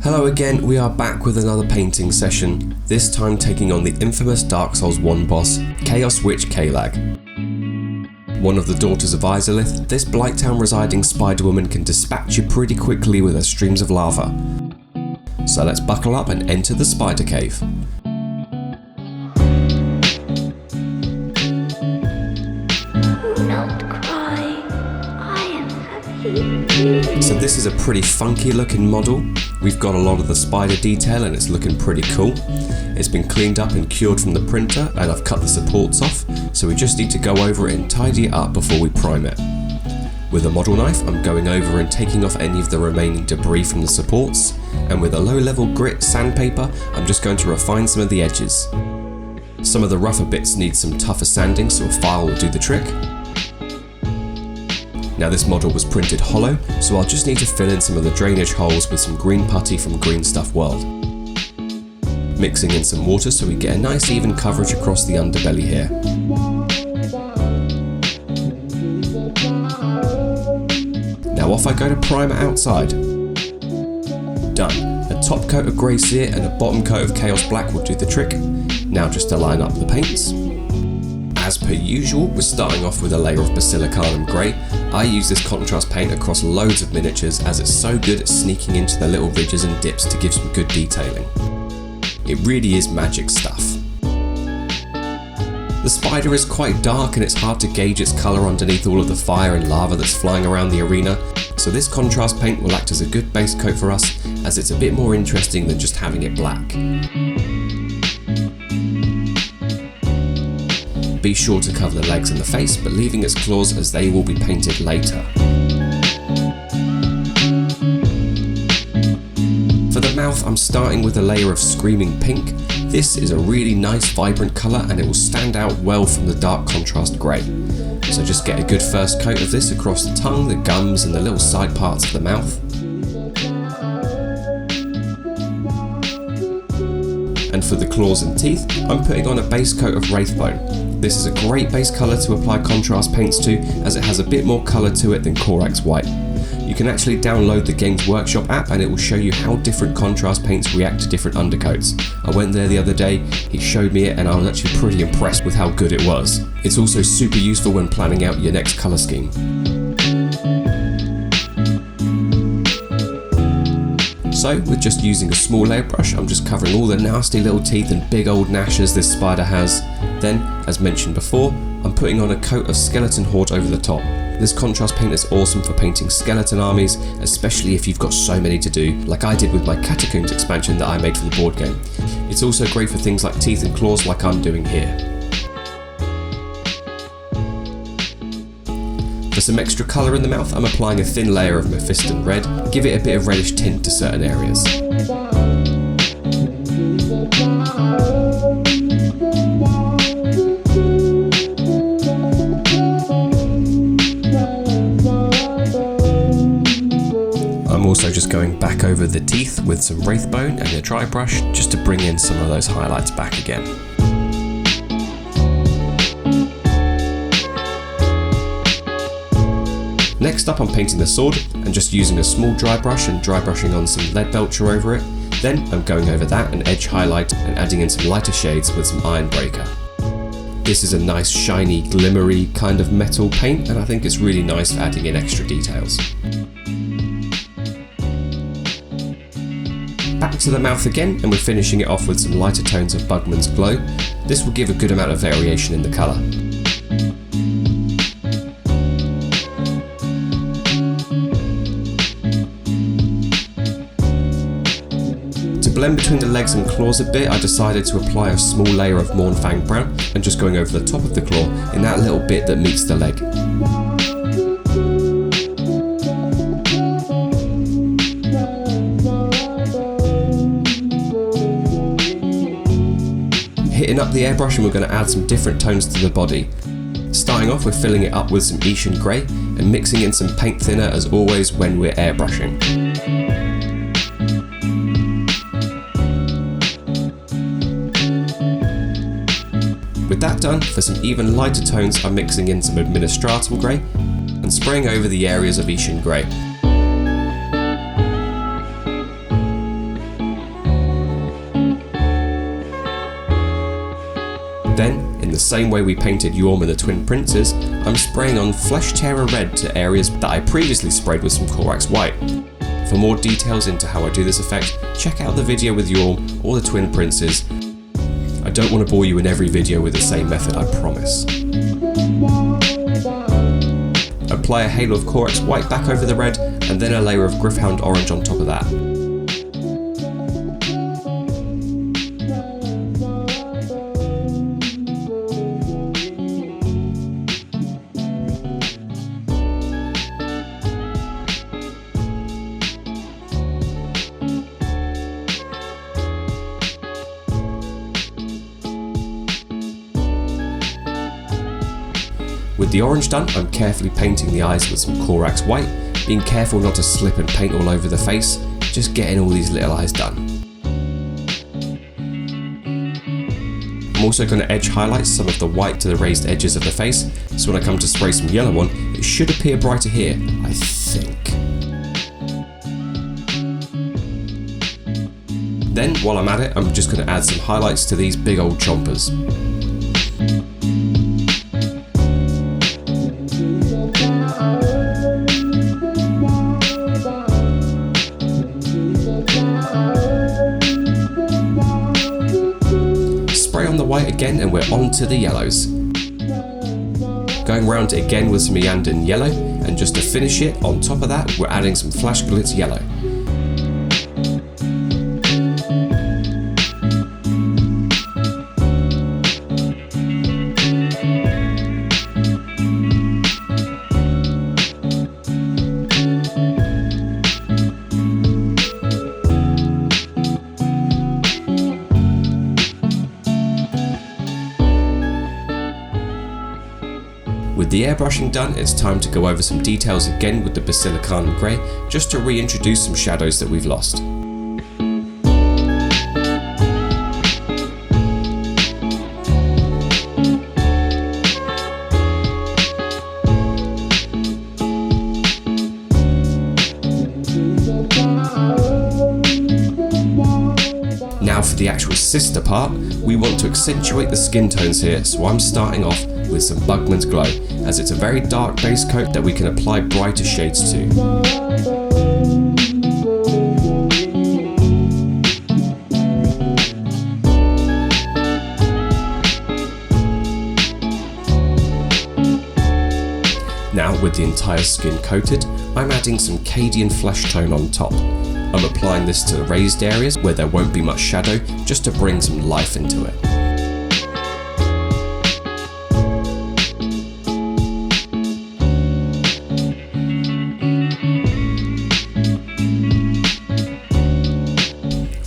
Hello again, we are back with another painting session, this time taking on the infamous Dark Souls 1 boss, Chaos Witch Quelaag. One of the daughters of Izalith, this Blighttown residing spider woman can dispatch you pretty quickly with her streams of lava. So let's buckle up and enter the spider cave. So this is a pretty funky looking model. We've got a lot of the spider detail and it's looking pretty cool. It's been cleaned up and cured from the printer and I've cut the supports off, so we just need to go over it and tidy it up before we prime it. With a model knife, I'm going over and taking off any of the remaining debris from the supports, and with a low level grit sandpaper, I'm just going to refine some of the edges. Some of the rougher bits need some tougher sanding, so a file will do the trick. Now this model was printed hollow, so I'll just need to fill in some of the drainage holes with some green putty from Green Stuff World. Mixing in some water so we get a nice even coverage across the underbelly here. Now off I go to prime it outside. Done. A top coat of grey sear and a bottom coat of Chaos Black will do the trick. Now just to line up the paints. As per usual, we're starting off with a layer of Basilicanum Grey. I use this contrast paint across loads of miniatures as it's so good at sneaking into the little ridges and dips to give some good detailing. It really is magic stuff. The spider is quite dark and it's hard to gauge its colour underneath all of the fire and lava that's flying around the arena, so this contrast paint will act as a good base coat for us as it's a bit more interesting than just having it black. Be sure to cover the legs and the face, but leaving its claws as they will be painted later. For the mouth, I'm starting with a layer of Screaming Pink. This is a really nice vibrant colour and it will stand out well from the dark contrast grey. So just get a good first coat of this across the tongue, the gums and the little side parts of the mouth. And for the claws and teeth, I'm putting on a base coat of Wraithbone. This is a great base colour to apply contrast paints to, as it has a bit more colour to it than Corax White. You can actually download the Games Workshop app and it will show you how different contrast paints react to different undercoats. I went there the other day, he showed me it and I was actually pretty impressed with how good it was. It's also super useful when planning out your next colour scheme. So, with just using a small layer brush, I'm just covering all the nasty little teeth and big old gnashes this spider has. Then, as mentioned before, I'm putting on a coat of Skeleton Horde over the top. This contrast paint is awesome for painting skeleton armies, especially if you've got so many to do, like I did with my Catacombs expansion that I made for the board game. It's also great for things like teeth and claws like I'm doing here. For some extra colour in the mouth, I'm applying a thin layer of Mephiston Red, give it a bit of reddish tint to certain areas. I'm also just going back over the teeth with some Wraithbone and a dry brush just to bring in some of those highlights back again. Next up, I'm painting the sword and just using a small dry brush and dry brushing on some lead belcher over it. Then I'm going over that and edge highlight and adding in some lighter shades with some Ironbreaker. This is a nice shiny glimmery kind of metal paint and I think it's really nice for adding in extra details. Back to the mouth again and we're finishing it off with some lighter tones of Bugman's Glow. This will give a good amount of variation in the colour. To blend between the legs and claws a bit, I decided to apply a small layer of Mournfang Brown and just going over the top of the claw in that little bit that meets the leg. Hitting up the airbrush and we're going to add some different tones to the body. Starting off, we're filling it up with some Ishan Grey and mixing in some paint thinner as always when we're airbrushing. With that done, for some even lighter tones I'm mixing in some Administratum Grey and spraying over the areas of Ishan Grey. Then, in the same way we painted Yorm and the Twin Princes, I'm spraying on Flesh Tearer Red to areas that I previously sprayed with some Korax White. For more details into how I do this effect, check out the video with Yorm or the Twin Princes. I don't want to bore you in every video with the same method, I promise. Apply a halo of Korax White back over the red, and then a layer of Gryph-hound Orange on top of that. With the orange done, I'm carefully painting the eyes with some Korax White, being careful not to slip and paint all over the face, just getting all these little eyes done. I'm also going to edge highlight some of the white to the raised edges of the face, so when I come to spray some yellow on, it should appear brighter here, I think. Then, while I'm at it, I'm just going to add some highlights to these big old chompers. White again, and we're on to the yellows. Going round it again with some Meandrin yellow, and just to finish it, on top of that, we're adding some Flash Glitz yellow. With the airbrushing done, it's time to go over some details again with the Basilicanum Grey, just to reintroduce some shadows that we've lost. Now for the actual sister part, we want to accentuate the skin tones here, so I'm starting off with some Bugman's Glow, as it's a very dark base coat that we can apply brighter shades to. Now, with the entire skin coated, I'm adding some Cadian flesh tone on top. I'm applying this to the raised areas where there won't be much shadow, just to bring some life into it.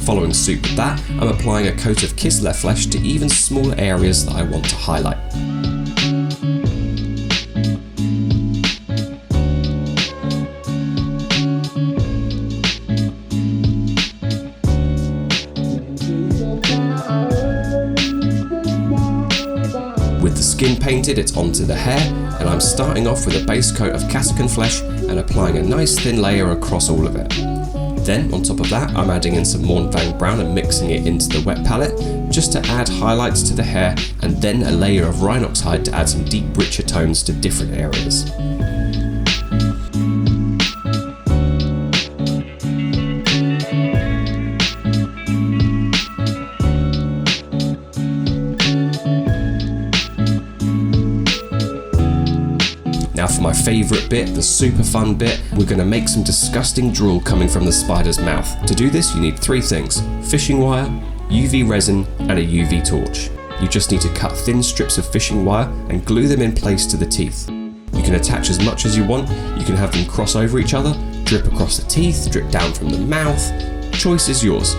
Following suit with that, I'm applying a coat of Kislev flesh to even smaller areas that I want to highlight. With the skin painted, it's onto the hair, and I'm starting off with a base coat of Kassakan flesh and applying a nice thin layer across all of it. Then, on top of that, I'm adding in some Mornfang Brown and mixing it into the wet palette, just to add highlights to the hair, and then a layer of Rhinox hide to add some deep, richer tones to different areas. Now for my favourite bit, the super fun bit, we're going to make some disgusting drool coming from the spider's mouth. To do this, you need three things: fishing wire, UV resin, and a UV torch. You just need to cut thin strips of fishing wire and glue them in place to the teeth. You can attach as much as you want, you can have them cross over each other, drip across the teeth, drip down from the mouth, choice is yours.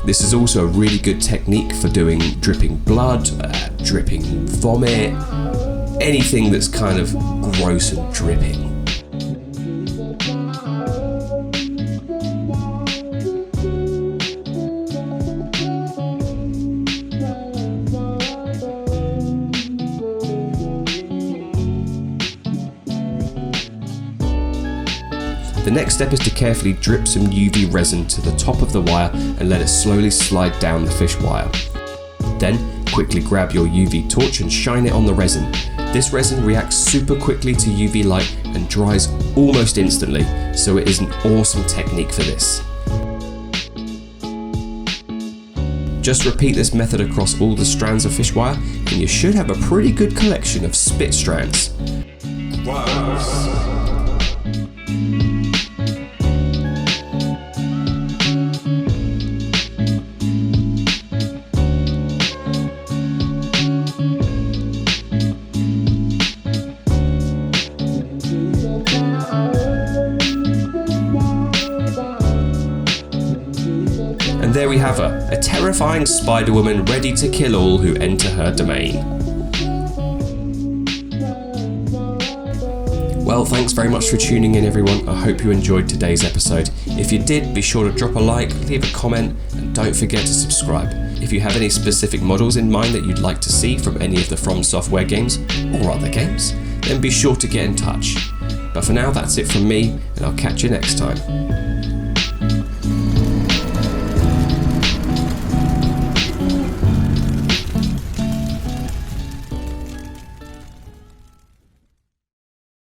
This is also a really good technique for doing dripping blood, dripping vomit, anything that's kind of gross and dripping. The next step is to carefully drip some UV resin to the top of the wire and let it slowly slide down the fish wire. Then, Quickly grab your UV torch and shine it on the resin. This resin reacts super quickly to UV light and dries almost instantly, so it is an awesome technique for this. Just repeat this method across all the strands of fish wire and you should have a pretty good collection of spit strands. Wow. And there we have her, a terrifying spider woman ready to kill all who enter her domain. Well, thanks very much for tuning in everyone. I hope you enjoyed today's episode. If you did, be sure to drop a like, leave a comment, and don't forget to subscribe. If you have any specific models in mind that you'd like to see from any of the Fromsoftware games, or other games, then be sure to get in touch. But for now, that's it from me, and I'll catch you next time.